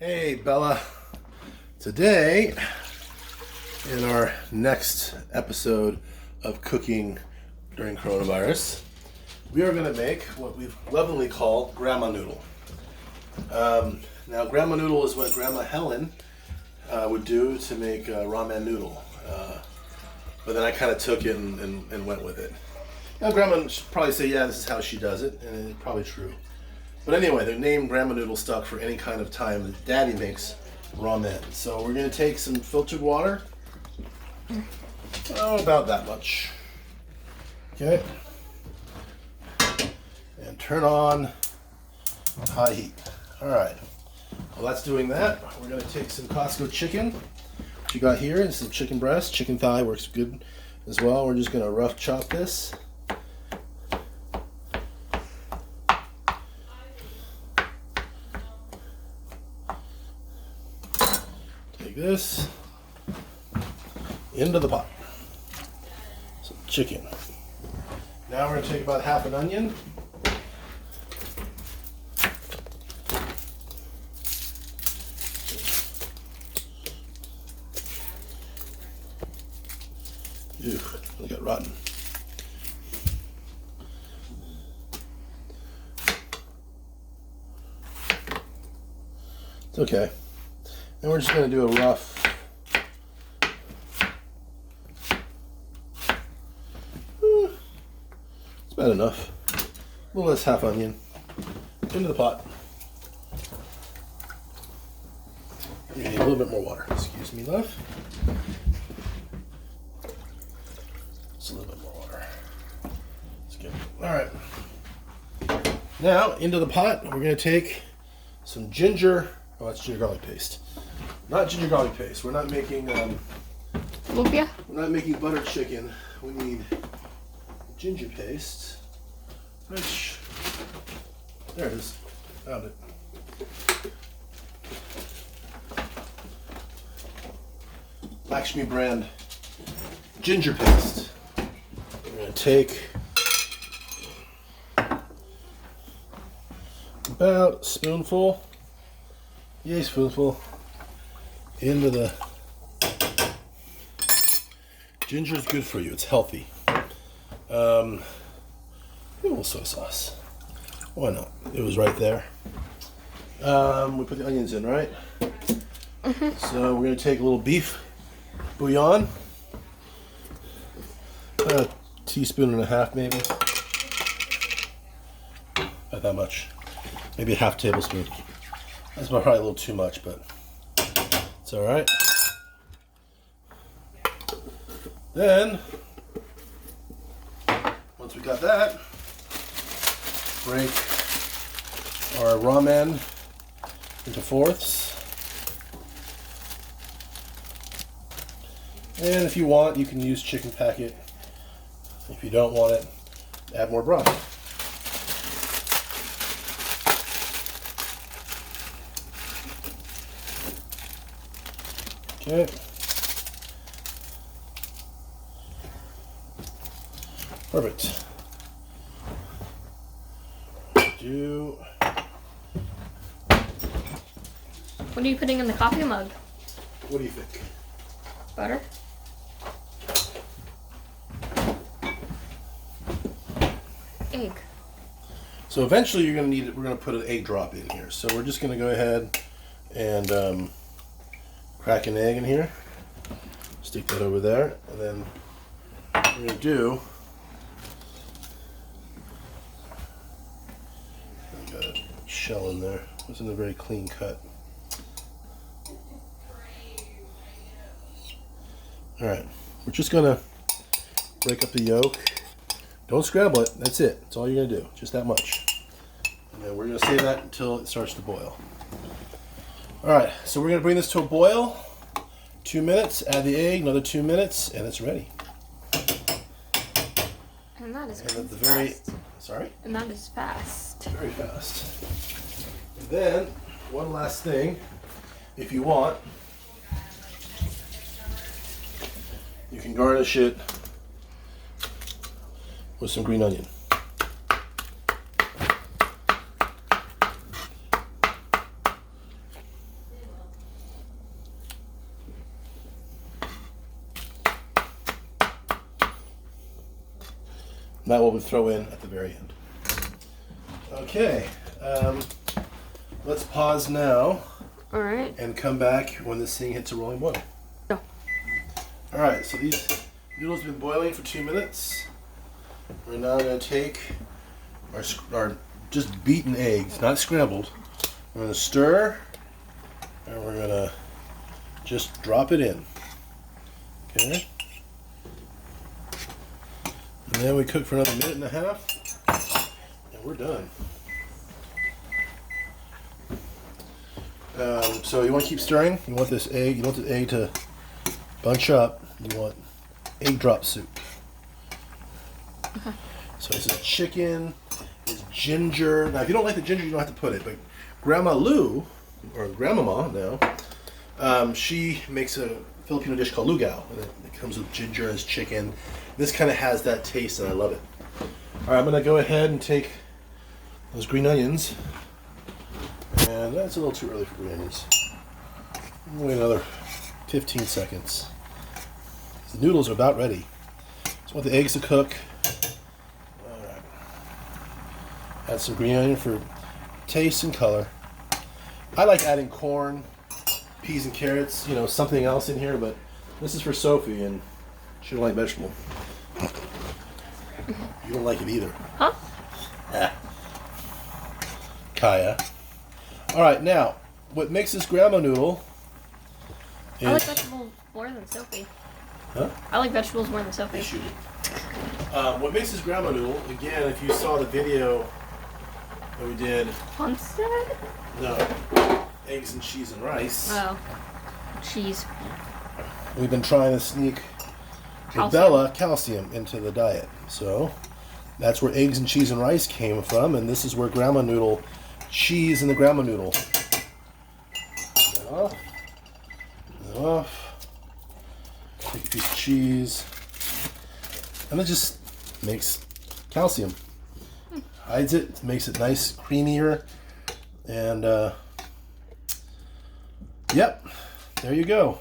Hey Bella, today in our next episode of cooking during coronavirus, we are going to make what we've lovingly called grandma noodle. Now grandma noodle is what Grandma Helen would do to make ramen noodle, but then I kind of took it and went with it. Now Grandma would probably say, yeah, this is how she does it, and it's probably true. But anyway, the name grandma noodle stuck for any kind of time that Daddy makes ramen. So we're going to take some filtered water. Oh, about that much. Okay. And turn on high heat. All right. While that's doing that, we're going to take some Costco chicken. What you got here is some chicken breast. Chicken thigh works good as well. We're just going to rough chop this. Take this into the pot. Some chicken. Now we're going to take about half an onion. Ew, it got rotten. It's okay. And we're just going to do a rough it's about enough. A little less half onion into the pot. You need a little bit more water. Excuse me, love. Just a little bit more water. That's good. All right. Now into the pot, we're going to take some ginger. Oh, that's ginger garlic paste. Not ginger garlic paste. We're not making Lumpia? We're not making buttered chicken. We need ginger paste. Which there it is. Found it. Lakshmi brand ginger paste. We're gonna take about a spoonful. Yay, spoonful. Into the ginger is good for you. It's healthy. A little soy sauce. Why not? It was right there. We put the onions in, right? Mm-hmm. So we're gonna take a little beef bouillon. A teaspoon and a half, maybe. Not that much. Maybe a half tablespoon. That's probably a little too much, but it's all right. Then, once we got that, break our ramen into fourths. And if you want, you can use chicken packet. If you don't want it, add more broth. Okay. Perfect. What are you putting in the coffee mug? What do you think? Butter? Egg. So eventually you're going to need it. We're going to put an egg drop in here. So we're just going to go ahead and crack an egg in here. Stick that over there, and then what we're going to do. I got a shell in there. It wasn't a very clean cut. All right, we're just going to break up the yolk. Don't scramble it. That's it. That's all you're going to do. Just that much. And then we're going to save that until it starts to boil. All right, so we're going to bring this to a boil. 2 minutes, add the egg, another 2 minutes, and it's ready. And that is And at the very, fast. sorry? And that is fast. Very fast. And then, one last thing, if you want, you can garnish it with some green onion. That we'll throw in at the very end. Okay, let's pause now All right. and come back when this thing hits a rolling boil. Go. All right, so these noodles have been boiling for 2 minutes. We're now going to take our just beaten eggs, not scrambled. We're going to stir, and we're going to just drop it in. Okay. And then we cook for another 1.5 minutes, and we're done. So you want to keep stirring. You want this egg. You want the egg to bunch up. You want egg drop soup. Okay. So this is chicken. It's ginger. Now, if you don't like the ginger, you don't have to put it. But Grandma Lou, or Grandmama now, she makes a Filipino dish called lugao, and it comes with ginger as chicken. This kind of has that taste, and I love it. All right, I'm gonna go ahead and take those green onions, and that's a little too early for green onions. Wait another 15 seconds. The noodles are about ready. Just want the eggs to cook. All right. Add some green onion for taste and color. I like adding corn, peas and carrots, something else in here, but this is for Sophie, and she don't like vegetable. You don't like it either. Huh? Kaya. All right, now, what makes this grandma noodle is... I like vegetables more than Sophie. Huh? I like vegetables more than Sophie. Yes, you do. What makes this grandma noodle, again, if you saw the video that we did... Homestead? No. Eggs and cheese and rice. Oh. Cheese. We've been trying to sneak with Bella calcium into the diet. So that's where eggs and cheese and rice came from, and this is where grandma noodle, cheese in the grandma noodle. Get off. Get off. Take a piece of cheese. And it just makes calcium. Hides it, makes it nice, creamier, and yep, there you go.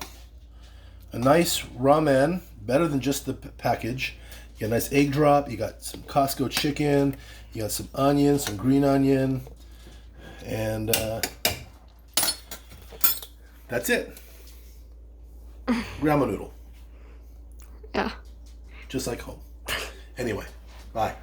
A nice ramen, better than just the package. You got a nice egg drop, you got some Costco chicken, you got some onion, some green onion, and that's it. Grandma noodle. Yeah. Just like home. Anyway, bye.